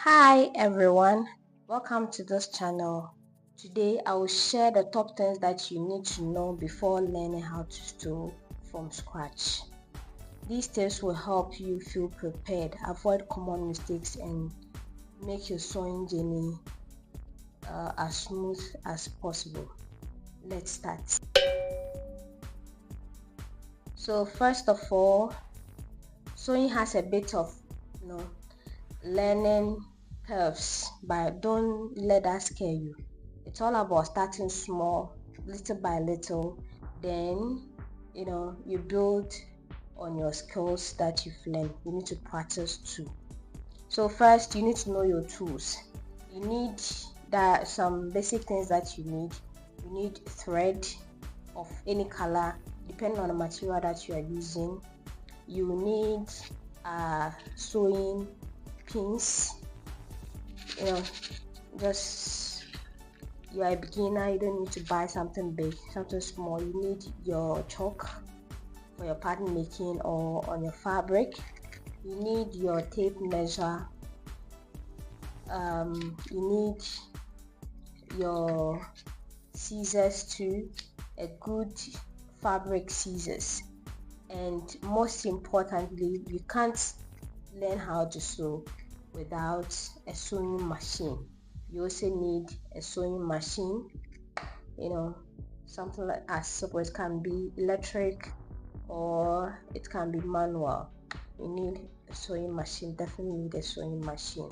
Hi everyone, welcome to this channel. Today I will share the top 10 that you need to know before learning how to sew from scratch. These tips will help you feel prepared, avoid common mistakes and make your sewing journey as smooth as possible. Let's start. So first of all, sewing has a bit of learning curves, but don't let that scare you. It's all about starting small, little by little, then you build on your skills that you've learned. You need to practice too. So first you need to know your tools. You need some basic things that you need. You need thread of any color depending on the material that you are using. You need sewing pins. Just you are a beginner, you don't need to buy something big, something small. You need your chalk for your pattern making or on your fabric. You need your tape measure. You need your scissors too, a good fabric scissors, and most importantly, you can't learn how to sew without a sewing machine. You also need a sewing machine, something like as simple. It can be electric or it can be manual. You need a sewing machine, definitely need a sewing machine.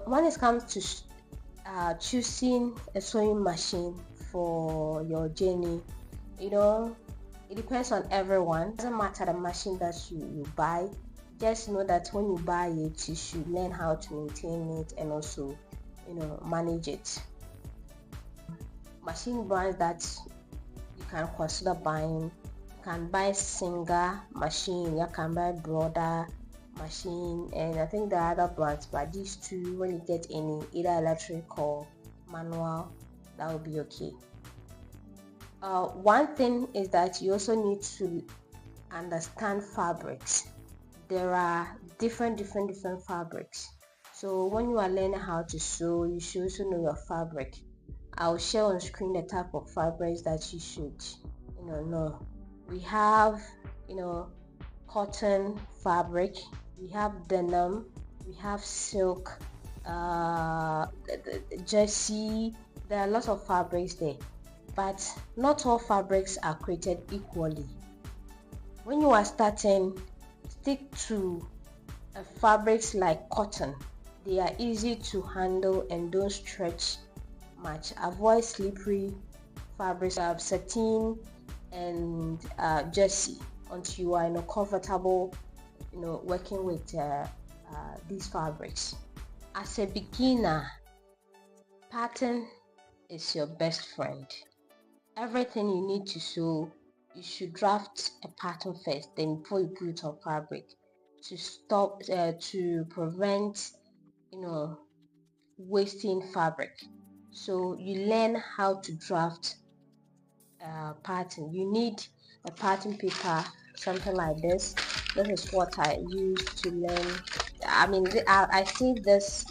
When it comes to choosing a sewing machine for your journey, it depends on everyone. It doesn't matter the machine that you buy. Just know that when you buy it, you should learn how to maintain it and also manage it. Machine brands that you can consider buying: you can buy Singer machine, you can buy Brother machine, and I think there are other brands, but these two, when you get any, either electric or manual, that will be okay. One thing is that you also need to understand fabrics. There are different fabrics, so when you are learning how to sew, you should also know your fabric. I'll share on screen the type of fabrics that you should know. We have cotton fabric, we have denim, we have silk, jersey. There are lots of fabrics there, but not all fabrics are created equally. When you are starting, stick to fabrics like cotton. They are easy to handle and don't stretch much. Avoid slippery fabrics like satin and jersey until you are comfortable working with these fabrics. As a beginner, pattern is your best friend. Everything you need to sew, you should draft a pattern first, then before you put it on fabric, to prevent wasting fabric. So you learn how to draft pattern. You need a pattern paper, something like this. This is what I use to learn. I think this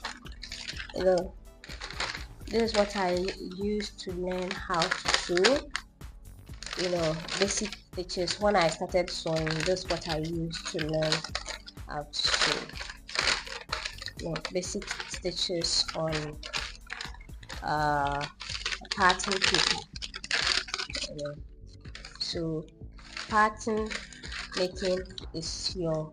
this is what I use to learn how to sew. Basic stitches. When I started sewing, this is what I used to learn how to sew. Basic stitches on pattern paper. So pattern making is your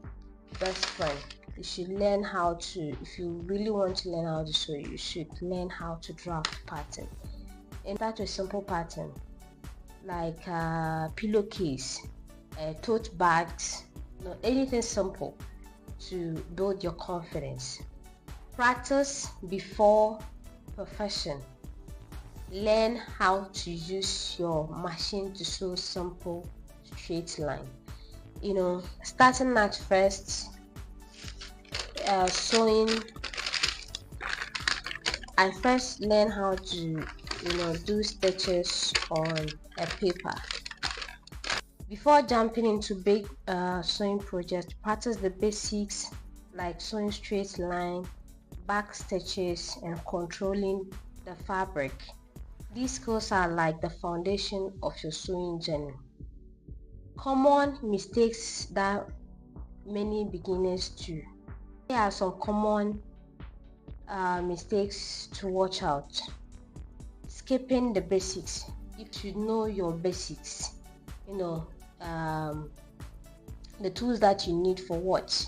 best friend. You should learn how to, if you really want to learn how to sew, you should learn how to draft pattern. And that's a simple pattern like pillowcase, tote bags, anything simple to build your confidence. Practice before perfection. Learn how to use your machine to sew simple straight line. Starting at first, sewing, I first learn how to do stitches on a paper. Before jumping into big sewing projects, practice the basics like sewing straight line, back stitches, and controlling the fabric. These skills are like the foundation of your sewing journey. Common mistakes that many beginners do. Here are some common mistakes to watch out. Skipping the basics. You should know your basics, the tools that you need for what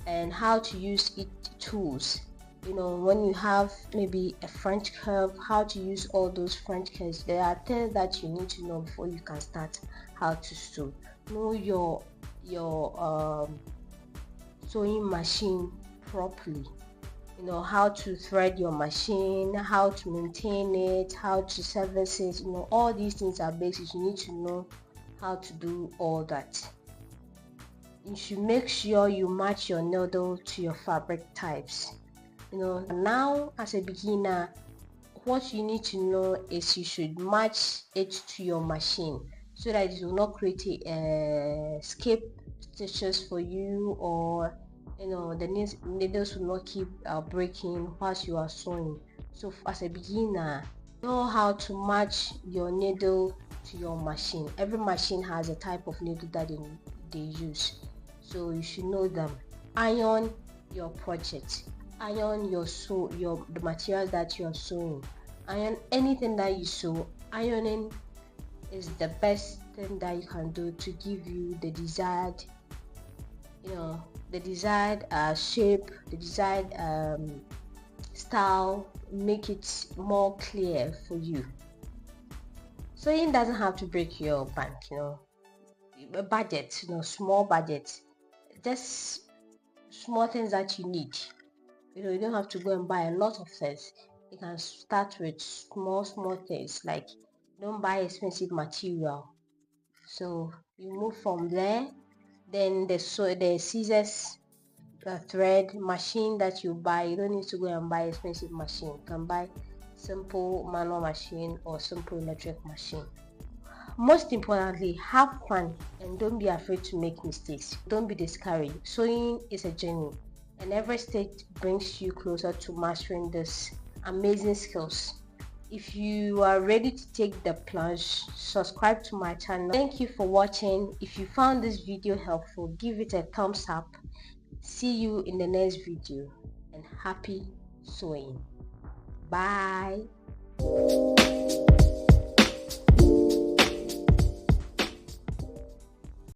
and how to use each tools. When you have maybe a French curve, how to use all those French curves. There are things that you need to know before you can start how to sew. Know your sewing machine properly. How to thread your machine, how to maintain it, how to service it. All these things are basics. You need to know how to do all that. You should make sure you match your needle to your fabric types. Now as a beginner, what you need to know is you should match it to your machine so that it will not create a skip stitches for you, or the needles will not keep breaking whilst you are sewing. So as a beginner, know how to match your needle to your machine. Every machine has a type of needle that they use, so you should know them. Iron your project. Iron the materials that you are sewing. Iron anything that you sew. Ironing is the best thing that you can do to give you the desired shape, the desired style, make it more clear for you. Sewing doesn't have to break your bank, a budget, small budget, just small things that you need. You don't have to go and buy a lot of things. You can start with small things, like don't buy expensive material. So you move from there. Then the scissors, the thread machine that you buy, you don't need to go and buy expensive machine. You can buy simple manual machine or simple electric machine. Most importantly, have fun and don't be afraid to make mistakes. Don't be discouraged. Sewing is a journey, and every stage brings you closer to mastering these amazing skills. If you are ready to take the plunge, subscribe to my channel. Thank you for watching. If you found this video helpful, give it a thumbs up. See you in the next video, and happy sewing. Bye.